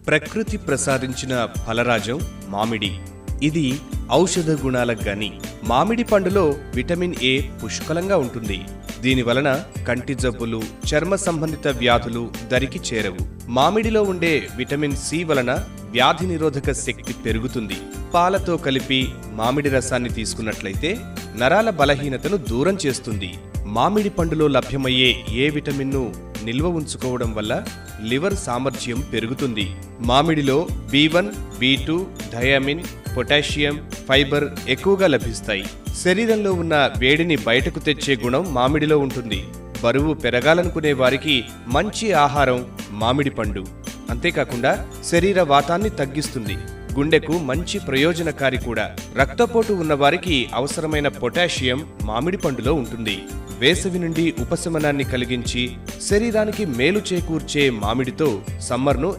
ప్రకృతి ప్రసాదించిన ఫలరాజం మామిడి. ఇది ఔషధ గుణాలకు గాని. మామిడి పండులో విటమిన్ ఏ పుష్కలంగా ఉంటుంది. దీని వలన కంటి జబ్బులు, చర్మ సంబంధిత వ్యాధులు దరికి చేరవు. మామిడిలో ఉండే విటమిన్ సి వలన వ్యాధి నిరోధక శక్తి పెరుగుతుంది. పాలతో కలిపి మామిడి రసాన్ని తీసుకున్నట్లయితే నరాల బలహీనతను దూరం చేస్తుంది. మామిడి పండులో లభ్యమయ్యే ఏ విటమిన్ను నిల్వ ఉంచుకోవడం వల్ల లివర్ సామర్థ్యం పెరుగుతుంది. మామిడిలో B1, B2, thiamine, potassium, fibre ఎక్కువగా లభిస్తాయి. శరీరంలో ఉన్న వేడిని బయటకు తెచ్చే గుణం మామిడిలో ఉంటుంది. బరువు పెరగాలనుకునే వారికి మంచి ఆహారం మామిడి పండు. అంతేకాకుండా శరీర వాతాన్ని తగ్గిస్తుంది. గుండెకు మంచి ప్రయోజనకారి కూడా. రక్తపోటు ఉన్నవారికి అవసరమైన పొటాషియం మామిడి పండులో ఉంటుంది. వేసవి నుండి ఉపశమనాన్ని కలిగించి శరీరానికి మేలు చేకూర్చే మామిడితో సమ్మర్ను